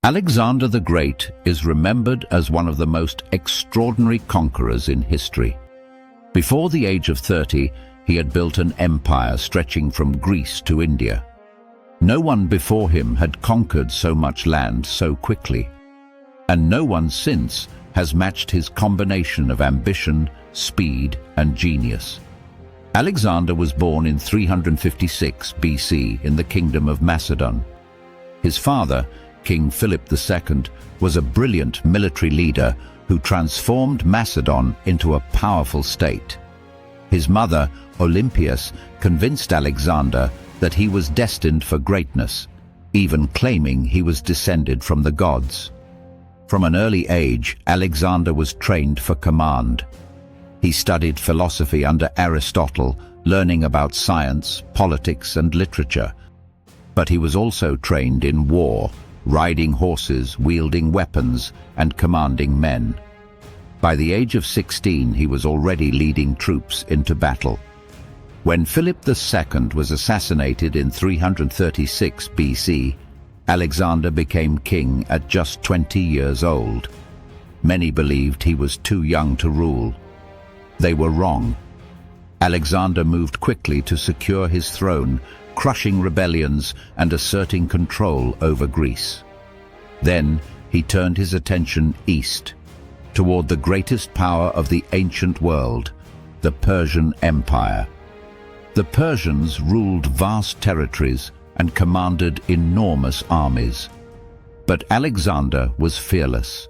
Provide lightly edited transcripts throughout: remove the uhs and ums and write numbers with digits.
Alexander the Great is remembered as one of the most extraordinary conquerors in history. Before the age of 30, he had built an empire stretching from Greece to India. No one before him had conquered so much land so quickly, and no one since has matched his combination of ambition, speed, and genius. Alexander was born in 356 BC in the Kingdom of Macedon. His father, King Philip II, was a brilliant military leader who transformed Macedon into a powerful state. His mother, Olympias, convinced Alexander that he was destined for greatness, even claiming he was descended from the gods. From an early age, Alexander was trained for command. He studied philosophy under Aristotle, learning about science, politics, and literature. But he was also trained in war, riding horses, wielding weapons, and commanding men. By the age of 16, he was already leading troops into battle. When Philip II was assassinated in 336 BC, Alexander became king at just 20 years old. Many believed he was too young to rule. They were wrong. Alexander moved quickly to secure his throne, crushing rebellions and asserting control over Greece. Then he turned his attention east, toward the greatest power of the ancient world, the Persian Empire. The Persians ruled vast territories and commanded enormous armies. But Alexander was fearless.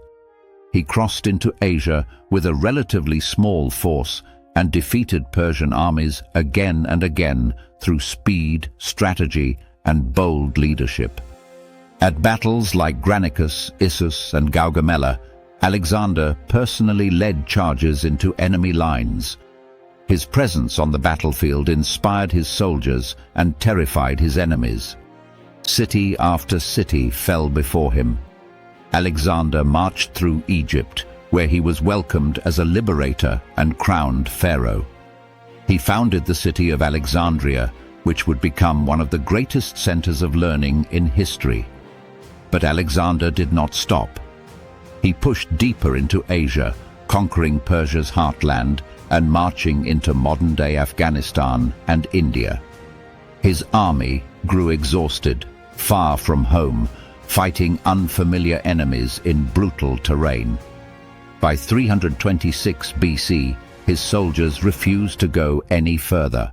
He crossed into Asia with a relatively small force and defeated Persian armies again and again through speed, strategy, and bold leadership. At battles like Granicus, Issus, and Gaugamela, Alexander personally led charges into enemy lines. His presence on the battlefield inspired his soldiers and terrified his enemies. City after city fell before him. Alexander marched through Egypt, where he was welcomed as a liberator and crowned pharaoh. He founded the city of Alexandria, which would become one of the greatest centers of learning in history. But Alexander did not stop. He pushed deeper into Asia, conquering Persia's heartland and marching into modern-day Afghanistan and India. His army grew exhausted, far from home, fighting unfamiliar enemies in brutal terrain. By 326 BC, his soldiers refused to go any further.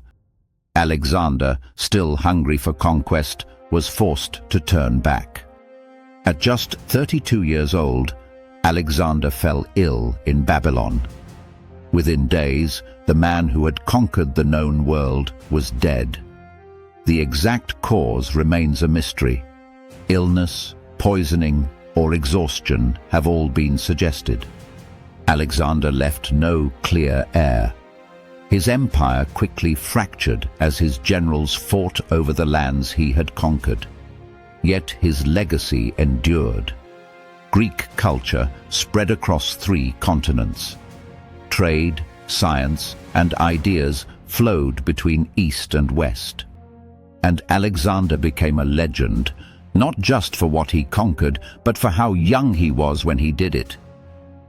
Alexander, still hungry for conquest, was forced to turn back. At just 32 years old, Alexander fell ill in Babylon. Within days, the man who had conquered the known world was dead. The exact cause remains a mystery. Illness, poisoning, or exhaustion have all been suggested. Alexander left no clear heir. His empire quickly fractured as his generals fought over the lands he had conquered. Yet his legacy endured. Greek culture spread across 3 continents. Trade, science, and ideas flowed between East and West. And Alexander became a legend, not just for what he conquered, but for how young he was when he did it.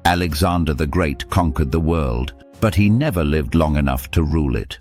Alexander the Great conquered the world, but he never lived long enough to rule it.